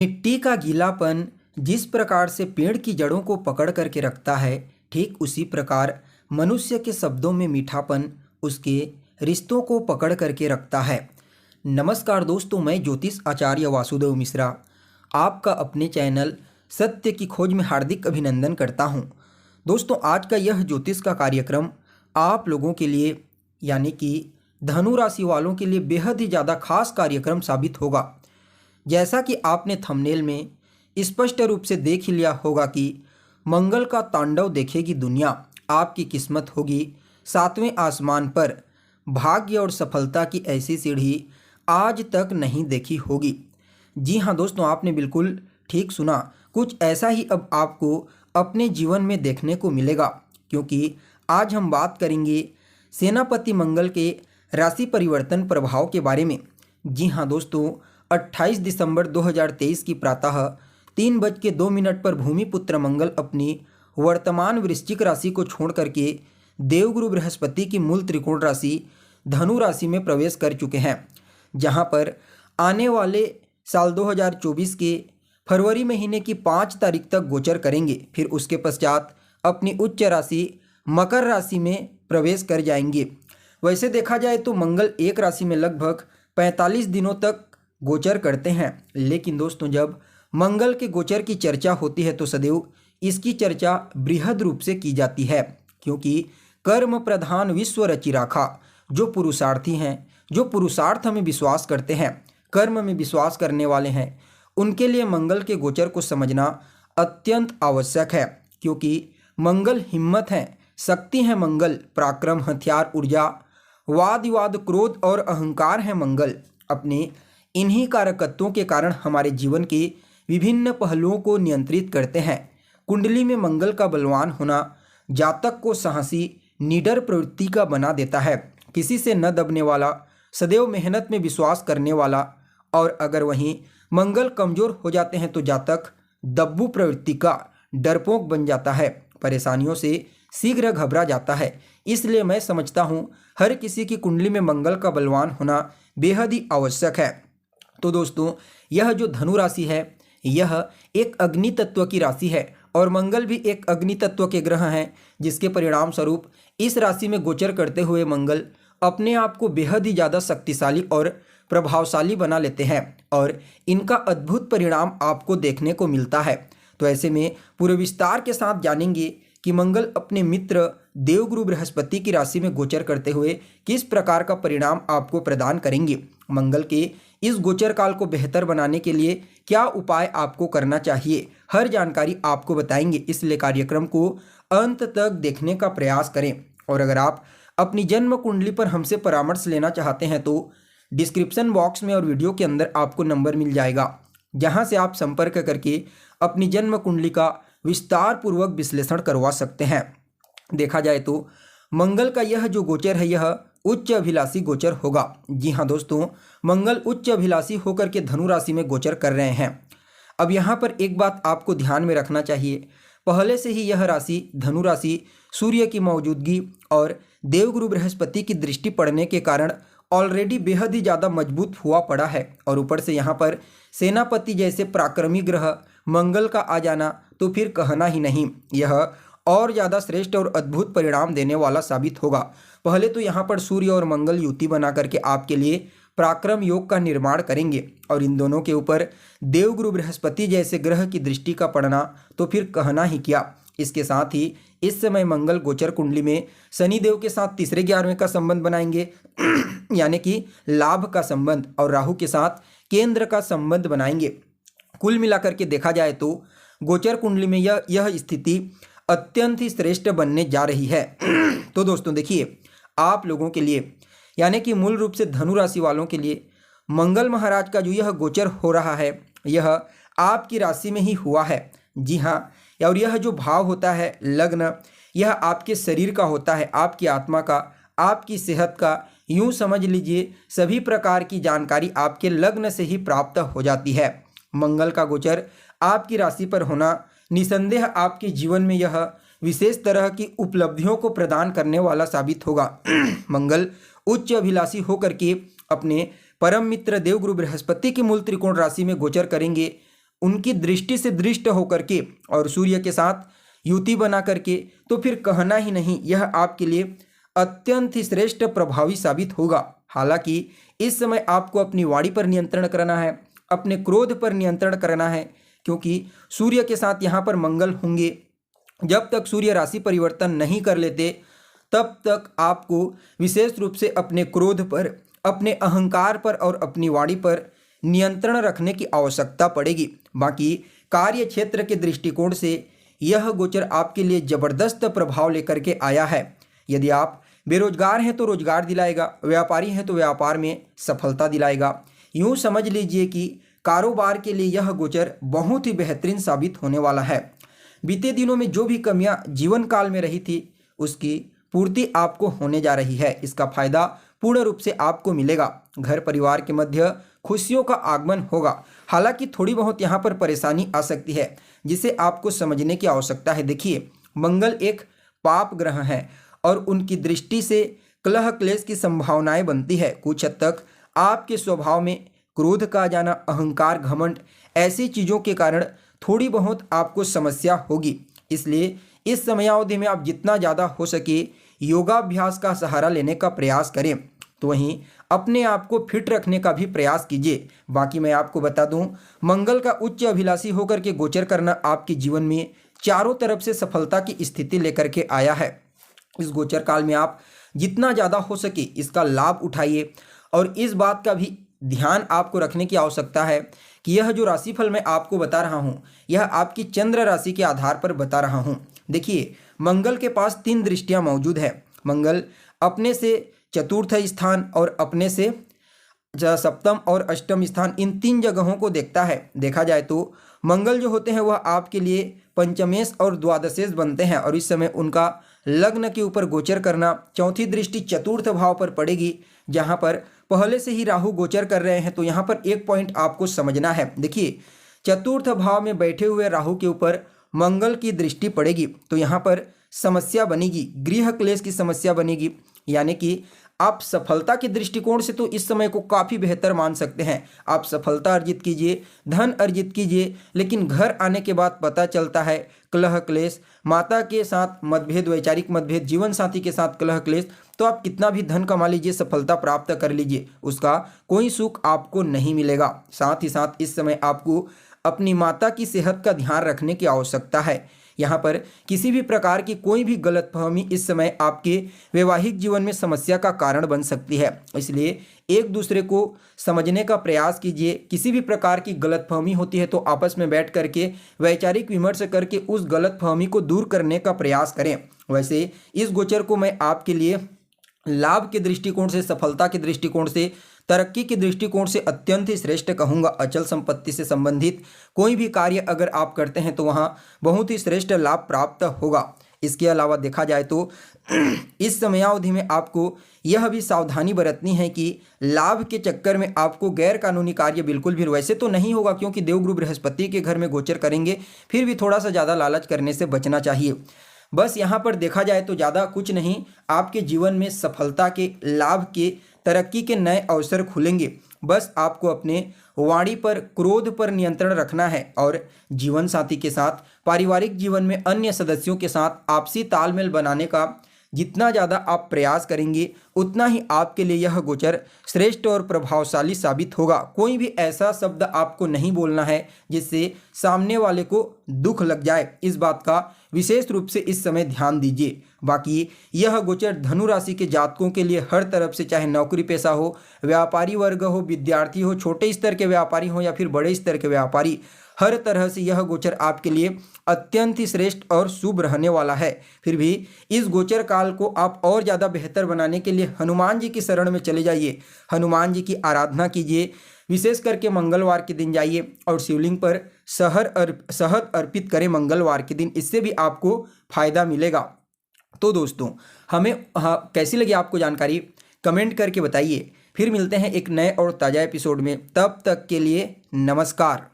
मिट्टी का गीलापन जिस प्रकार से पेड़ की जड़ों को पकड़ करके रखता है, ठीक उसी प्रकार मनुष्य के शब्दों में मीठापन उसके रिश्तों को पकड़ करके रखता है। नमस्कार दोस्तों, मैं ज्योतिष आचार्य वासुदेव मिश्रा आपका अपने चैनल सत्य की खोज में हार्दिक अभिनंदन करता हूं। दोस्तों, आज का यह ज्योतिष का कार्यक्रम आप लोगों के लिए यानी कि धनु राशि वालों के लिए बेहद ही ज़्यादा खास कार्यक्रम साबित होगा। जैसा कि आपने थंबनेल में स्पष्ट रूप से देख ही लिया होगा कि मंगल का तांडव देखेगी दुनिया, आपकी किस्मत होगी सातवें आसमान पर। भाग्य और सफलता की ऐसी सीढ़ी आज तक नहीं देखी होगी। जी हाँ दोस्तों, आपने बिल्कुल ठीक सुना, कुछ ऐसा ही अब आपको अपने जीवन में देखने को मिलेगा, क्योंकि आज हम बात करेंगे सेनापति मंगल के राशि परिवर्तन प्रभाव के बारे में। जी हाँ दोस्तों, 28 दिसंबर 2023 की प्रातः 3:02 पर भूमिपुत्र मंगल अपनी वर्तमान वृश्चिक राशि को छोड़ करके देवगुरु बृहस्पति की मूल त्रिकोण राशि धनु राशि में प्रवेश कर चुके हैं, जहां पर आने वाले साल 2024 के फरवरी महीने की 5 तारीख तक गोचर करेंगे। फिर उसके पश्चात अपनी उच्च राशि मकर राशि में प्रवेश कर जाएंगे। वैसे देखा जाए तो मंगल एक राशि में लगभग 45 दिनों तक गोचर करते हैं, लेकिन दोस्तों जब मंगल के गोचर की चर्चा होती है तो सदैव इसकी चर्चा बृहद रूप से की जाती है, क्योंकि कर्म प्रधान विश्व रचि राखा। जो पुरुषार्थी हैं, जो पुरुषार्थ में विश्वास करते हैं, कर्म में विश्वास करने वाले हैं, उनके लिए मंगल के गोचर को समझना अत्यंत आवश्यक है, क्योंकि मंगल हिम्मत है, शक्ति है मंगल, पराक्रम, हथियार, ऊर्जा, वाद विवाद, क्रोध और अहंकार है मंगल। अपने इन्हीं कारकत्वों के कारण हमारे जीवन के विभिन्न पहलुओं को नियंत्रित करते हैं। कुंडली में मंगल का बलवान होना जातक को साहसी, निडर प्रवृत्ति का बना देता है, किसी से न दबने वाला, सदैव मेहनत में विश्वास करने वाला। और अगर वहीं मंगल कमजोर हो जाते हैं तो जातक दब्बू प्रवृत्ति का, डरपोक बन जाता है, परेशानियों से शीघ्र घबरा जाता है। इसलिए मैं समझता हूँ हर किसी की कुंडली में मंगल का बलवान होना बेहद ही आवश्यक है। तो दोस्तों, यह जो धनु राशि है यह एक अग्नि तत्व की राशि है और मंगल भी एक अग्नि तत्व के ग्रह हैं, जिसके परिणाम स्वरूप इस राशि में गोचर करते हुए मंगल अपने आप को बेहद ही ज़्यादा शक्तिशाली और प्रभावशाली बना लेते हैं और इनका अद्भुत परिणाम आपको देखने को मिलता है। तो ऐसे में पूरे विस्तार के साथ जानेंगे कि मंगल अपने मित्र देवगुरु बृहस्पति की राशि में गोचर करते हुए किस प्रकार का परिणाम आपको प्रदान करेंगे। मंगल के इस गोचर काल को बेहतर बनाने के लिए क्या उपाय आपको करना चाहिए, हर जानकारी आपको बताएंगे, इसलिए कार्यक्रम को अंत तक देखने का प्रयास करें। और अगर आप अपनी जन्म कुंडली पर हमसे परामर्श लेना चाहते हैं तो डिस्क्रिप्शन बॉक्स में और वीडियो के अंदर आपको नंबर मिल जाएगा, जहां से आप संपर्क करके अपनी जन्म कुंडली का विस्तार पूर्वक विश्लेषण करवा सकते हैं। देखा जाए तो मंगल का यह जो गोचर है यह उच्च अभिलाषी गोचर होगा। जी हाँ दोस्तों, मंगल उच्च अभिलाषी होकर के धनु राशि में गोचर कर रहे हैं। अब यहाँ पर एक बात आपको ध्यान में रखना चाहिए, पहले से ही यह राशि धनु राशि सूर्य की मौजूदगी और देवगुरु बृहस्पति की दृष्टि पड़ने के कारण ऑलरेडी बेहद ही ज़्यादा मजबूत हुआ पड़ा है, और ऊपर से यहाँ पर सेनापति जैसे पराक्रमी ग्रह मंगल का आ जाना तो फिर कहना ही नहीं, यह और ज़्यादा श्रेष्ठ और अद्भुत परिणाम देने वाला साबित होगा। पहले तो यहाँ पर सूर्य और मंगल युति बना करके आपके लिए पराक्रम योग का निर्माण करेंगे, और इन दोनों के ऊपर देवगुरु बृहस्पति जैसे ग्रह की दृष्टि का पड़ना तो फिर कहना ही क्या। इसके साथ ही इस समय मंगल गोचर कुंडली में शनिदेव के साथ तीसरे 11वें का संबंध बनाएंगे यानी कि लाभ का संबंध, और राहु के साथ केंद्र का संबंध बनाएंगे। कुल मिलाकर के देखा जाए तो गोचर कुंडली में यह स्थिति अत्यंत ही श्रेष्ठ बनने जा रही है। तो दोस्तों देखिए, आप लोगों के लिए यानी कि मूल रूप से धनु राशि वालों के लिए मंगल महाराज का जो यह गोचर हो रहा है यह आपकी राशि में ही हुआ है। जी हाँ, और यह जो भाव होता है लग्न, यह आपके शरीर का होता है, आपकी आत्मा का, आपकी सेहत का, यूँ समझ लीजिए सभी प्रकार की जानकारी आपके लग्न से ही प्राप्त हो जाती है। मंगल का गोचर आपकी राशि पर होना निसंदेह आपके जीवन में यह विशेष तरह की उपलब्धियों को प्रदान करने वाला साबित होगा। मंगल उच्च अभिलाषी होकर के अपने परम मित्र देवगुरु बृहस्पति की मूल त्रिकोण राशि में गोचर करेंगे उनकी दृष्टि से दृष्ट होकर के और सूर्य के साथ युति बना करके, तो फिर कहना ही नहीं, यह आपके लिए अत्यंत ही श्रेष्ठ प्रभावी साबित होगा। हालांकि इस समय आपको अपनी वाणी पर नियंत्रण करना है, अपने क्रोध पर नियंत्रण करना है, क्योंकि सूर्य के साथ यहाँ पर मंगल होंगे। जब तक सूर्य राशि परिवर्तन नहीं कर लेते तब तक आपको विशेष रूप से अपने क्रोध पर, अपने अहंकार पर और अपनी वाणी पर नियंत्रण रखने की आवश्यकता पड़ेगी। बाकी कार्य क्षेत्र के दृष्टिकोण से यह गोचर आपके लिए जबरदस्त प्रभाव लेकर के आया है। यदि आप बेरोजगार हैं तो रोजगार दिलाएगा, व्यापारी हैं तो व्यापार में सफलता दिलाएगा। यूँ समझ लीजिए कि कारोबार के लिए यह गोचर बहुत ही बेहतरीन साबित होने वाला है। बीते दिनों में जो भी कमियां जीवन काल में रही थी उसकी पूर्ति आपको होने जा रही है। इसका फायदा पूर्ण रूप से आपको मिलेगा। घर परिवार के मध्य खुशियों का आगमन होगा। हालांकि थोड़ी बहुत यहाँ पर परेशानी आ सकती है जिसे आपको समझने की आवश्यकता है। देखिए, मंगल एक पाप ग्रह है और उनकी दृष्टि से कलह क्लेश की संभावनाएं बनती है। कुछ हद तक आपके स्वभाव में क्रोध का आ जाना, अहंकार, घमंड, ऐसी चीज़ों के कारण थोड़ी बहुत आपको समस्या होगी। इसलिए इस समयावधि में आप जितना ज़्यादा हो सके योगाभ्यास का सहारा लेने का प्रयास करें, तो वहीं अपने आप को फिट रखने का भी प्रयास कीजिए। बाकी मैं आपको बता दूं, मंगल का उच्च अभिलाषी होकर के गोचर करना आपके जीवन में चारों तरफ से सफलता की स्थिति लेकर के आया है। इस गोचर काल में आप जितना ज़्यादा हो सके इसका लाभ उठाइए और इस बात का भी ध्यान आपको रखने की आवश्यकता है कि यह जो राशिफल मैं आपको बता रहा हूँ यह आपकी चंद्र राशि के आधार पर बता रहा हूँ। देखिए, मंगल के पास 3 दृष्टियाँ मौजूद है। मंगल अपने से चतुर्थ स्थान और अपने से सप्तम और अष्टम स्थान, इन 3 जगहों को देखता है। देखा जाए तो मंगल जो होते हैं वह आपके लिए पंचमेश और द्वादशेश बनते हैं और इस समय उनका लग्न के ऊपर गोचर करना, चौथी दृष्टि चतुर्थ भाव पर पड़ेगी जहाँ पर पहले से ही राहु गोचर कर रहे हैं। तो यहाँ पर एक पॉइंट आपको समझना है। देखिए, चतुर्थ भाव में बैठे हुए राहु के ऊपर मंगल की दृष्टि पड़ेगी तो यहाँ पर समस्या बनेगी, गृह क्लेश की समस्या बनेगी। यानी कि आप सफलता के दृष्टिकोण से तो इस समय को काफ़ी बेहतर मान सकते हैं। आप सफलता अर्जित कीजिए, धन अर्जित कीजिए, लेकिन घर आने के बाद पता चलता है कलह क्लेश, माता के साथ मतभेद, वैचारिक मतभेद, जीवन साथी के साथ कलह क्लेश, तो आप कितना भी धन कमा लीजिए, सफलता प्राप्त कर लीजिए, उसका कोई सुख आपको नहीं मिलेगा। साथ ही साथ इस समय आपको अपनी माता की सेहत का ध्यान रखने की आवश्यकता है। यहाँ पर किसी भी प्रकार की कोई भी गलतफहमी इस समय आपके वैवाहिक जीवन में समस्या का कारण बन सकती है। इसलिए एक दूसरे को समझने का प्रयास कीजिए। किसी भी प्रकार की गलतफहमी होती है तो आपस में बैठ करके वैचारिक विमर्श करके उस गलतफहमी को दूर करने का प्रयास करें। वैसे इस गोचर को मैं आपके लिए लाभ के दृष्टिकोण से, सफलता के दृष्टिकोण से, तरक्की के दृष्टिकोण से अत्यंत ही श्रेष्ठ कहूँगा। अचल संपत्ति से संबंधित कोई भी कार्य अगर आप करते हैं तो वहाँ बहुत ही श्रेष्ठ लाभ प्राप्त होगा। इसके अलावा देखा जाए तो इस समयावधि में आपको यह भी सावधानी बरतनी है कि लाभ के चक्कर में आपको गैर कानूनी कार्य बिल्कुल भी, वैसे तो नहीं होगा क्योंकि देवगुरु बृहस्पति के घर में गोचर करेंगे, फिर भी थोड़ा सा ज़्यादा लालच करने से बचना चाहिए। बस यहाँ पर देखा जाए तो ज़्यादा कुछ नहीं, आपके जीवन में सफलता के, लाभ के, तरक्की के नए अवसर खुलेंगे। बस आपको अपने वाणी पर, क्रोध पर नियंत्रण रखना है और जीवन साथी के साथ, पारिवारिक जीवन में अन्य सदस्यों के साथ आपसी तालमेल बनाने का जितना ज़्यादा आप प्रयास करेंगे उतना ही आपके लिए यह गोचर श्रेष्ठ और प्रभावशाली साबित होगा। कोई भी ऐसा शब्द आपको नहीं बोलना है जिससे सामने वाले को दुख लग जाए, इस बात का विशेष रूप से इस समय ध्यान दीजिए। बाकी यह गोचर धनु राशि के जातकों के लिए हर तरफ से, चाहे नौकरी पेशा हो, व्यापारी वर्ग हो, विद्यार्थी हो, छोटे स्तर के व्यापारी हो या फिर बड़े स्तर के व्यापारी, हर तरह से यह गोचर आपके लिए अत्यंत ही श्रेष्ठ और शुभ रहने वाला है। फिर भी इस गोचर काल को आप और ज़्यादा बेहतर बनाने के लिए हनुमान जी की शरण में चले जाइए, हनुमान जी की आराधना कीजिए। विशेष करके मंगलवार के दिन जाइए और शिवलिंग पर शहद अर्पित करें मंगलवार के दिन, इससे भी आपको फायदा मिलेगा। तो दोस्तों, हमें कैसी लगी आपको जानकारी कमेंट करके बताइए। फिर मिलते हैं एक नए और ताज़ा एपिसोड में, तब तक के लिए नमस्कार।